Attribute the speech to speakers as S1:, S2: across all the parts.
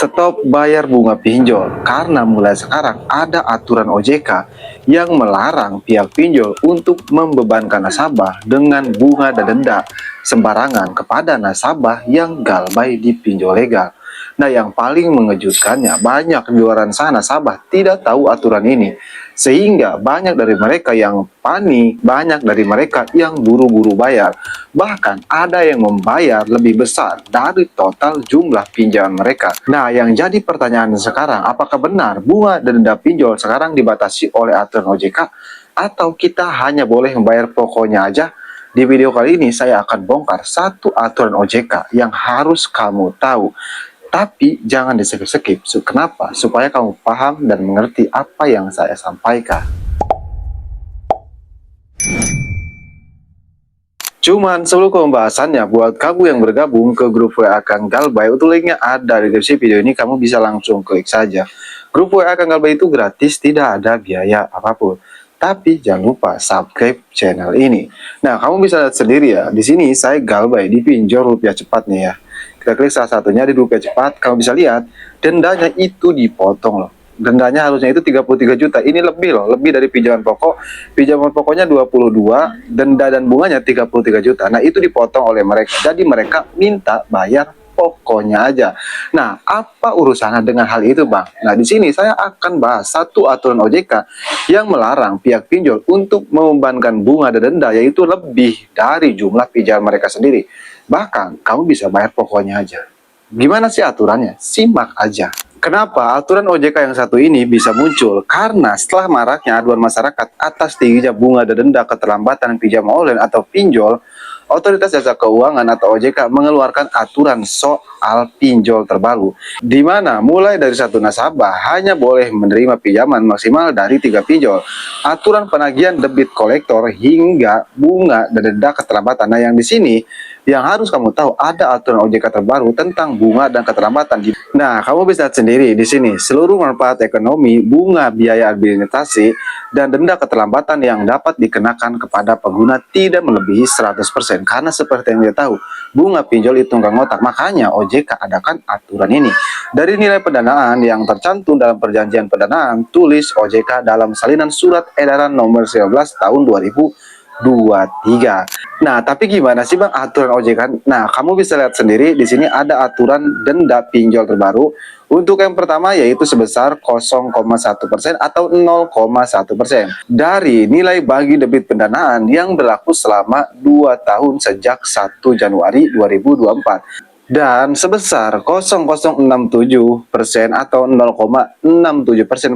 S1: Stop bayar bunga pinjol karena mulai sekarang ada aturan OJK yang melarang pihak pinjol untuk membebankan nasabah dengan bunga dan denda sembarangan kepada nasabah yang galbay di pinjol legal. Nah, yang paling mengejutkannya, banyak di luar sana nasabah tidak tahu aturan ini. Sehingga banyak dari mereka yang panik, banyak dari mereka yang buru-buru bayar. Bahkan ada yang membayar lebih besar dari total jumlah pinjaman mereka. Nah, yang jadi pertanyaan sekarang, apakah benar bunga dan denda pinjol sekarang dibatasi oleh aturan OJK? Atau kita hanya boleh membayar pokoknya aja? Di video kali ini saya akan bongkar satu aturan OJK yang harus kamu tahu. Tapi jangan di-skip-skip. Kenapa? Supaya kamu paham dan mengerti apa yang saya sampaikan. Cuman sebelum ke pembahasannya, buat kamu yang bergabung ke grup WA Kang Galbay, itu linknya ada di deskripsi video ini, kamu bisa langsung klik saja. Grup WA Kang Galbay itu gratis, tidak ada biaya apapun. Tapi jangan lupa subscribe channel ini. Nah, kamu bisa lihat sendiri ya, di sini saya Galbay di pinjol rupiah cepat nih ya. Kita klik salah satunya di rupiah cepat, kamu bisa lihat dendanya itu dipotong loh. Dendanya harusnya itu 33 juta, ini lebih loh, lebih dari pinjaman pokok. Pinjaman pokoknya 22, denda dan bunganya 33 juta. Nah, itu dipotong oleh mereka. Jadi mereka minta bayar pokoknya aja. Nah, apa urusannya dengan hal itu, Bang? Nah, di sini saya akan bahas satu aturan OJK yang melarang pihak pinjol untuk membebankan bunga dan denda, yaitu lebih dari jumlah pinjaman mereka sendiri. Bahkan, kamu bisa bayar pokoknya aja. Gimana sih aturannya? Simak aja. Kenapa aturan OJK yang satu ini bisa muncul? Karena setelah maraknya aduan masyarakat atas tingginya bunga dan denda keterlambatan pinjaman online atau pinjol, Otoritas Jasa Keuangan atau OJK mengeluarkan aturan soal pinjol terbaru, di mana mulai dari satu nasabah hanya boleh menerima pinjaman maksimal dari 3 pinjol, aturan penagihan debit kolektor hingga bunga dan denda keterlambatan. Nah, yang di sini yang harus kamu tahu, ada aturan OJK terbaru tentang bunga dan keterlambatan. Nah, kamu bisa lihat sendiri di sini seluruh manfaat ekonomi, bunga, biaya administrasi, dan denda keterlambatan yang dapat dikenakan kepada pengguna tidak melebihi 100%. Karena seperti yang kita tahu, bunga pinjol itu nggak ngotak. Makanya OJK adakan aturan ini. Dari nilai pendanaan yang tercantum dalam perjanjian pendanaan, tulis OJK dalam salinan surat edaran nomor 19 tahun 2023. Nah, tapi gimana sih, Bang, aturan OJK? Nah, kamu bisa lihat sendiri di sini ada aturan denda pinjol terbaru. Untuk yang pertama yaitu sebesar 0,1% atau 0,1% dari nilai bagi debit pendanaan yang berlaku selama 2 tahun sejak 1 Januari 2024. Dan sebesar 0,067% atau 0,67%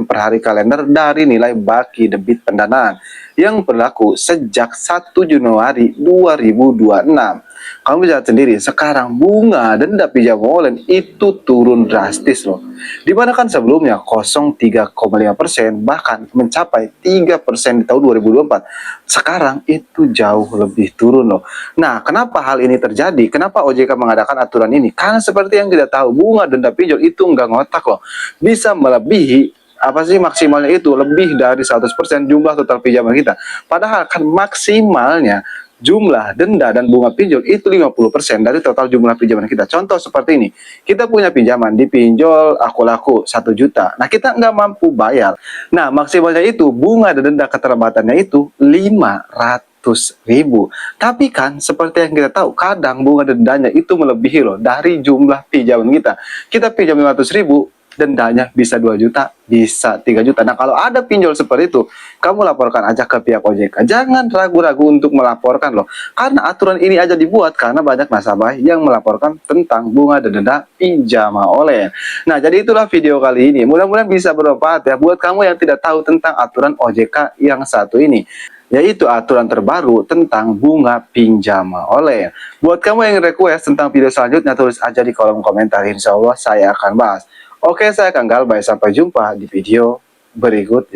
S1: per hari kalender dari nilai bagi debit pendanaan yang berlaku sejak 1 Januari 2026. Kamu bisa lihat sendiri, sekarang bunga denda pinjaman online itu turun drastis loh. Dimana kan sebelumnya 0,3,5% bahkan mencapai 3% di tahun 2024. Sekarang itu jauh lebih turun loh. Nah, kenapa hal ini terjadi? Kenapa OJK mengadakan aturan ini? Karena seperti yang kita tahu, bunga denda pinjol itu nggak ngotak loh. Bisa melebihi apa sih maksimalnya itu lebih dari 100% jumlah total pinjaman kita. Padahal kan maksimalnya jumlah denda dan bunga pinjol itu 50% dari total jumlah pinjaman kita. Contoh seperti ini, kita punya pinjaman, dipinjol aku laku 1 juta. Nah, kita nggak mampu bayar. Nah, maksimalnya itu bunga dan denda keterlambatannya itu 500.000. Tapi kan seperti yang kita tahu, kadang bunga dendanya itu melebihi loh dari jumlah pinjaman kita. Kita pinjam 500.000, dendanya bisa 2 juta, bisa 3 juta. Nah, kalau ada pinjol seperti itu, kamu laporkan aja ke pihak OJK. Jangan ragu-ragu untuk melaporkan loh. Karena aturan ini aja dibuat karena banyak nasabah yang melaporkan tentang bunga dan denda pinjaman online. Nah, jadi itulah video kali ini. Mudah-mudahan bisa bermanfaat ya buat kamu yang tidak tahu tentang aturan OJK yang satu ini, yaitu aturan terbaru tentang bunga pinjaman online. Buat kamu yang request tentang video selanjutnya, tulis aja di kolom komentar. Insya Allah saya akan bahas. Oke, saya Kang Galbay. Sampai jumpa di video berikutnya.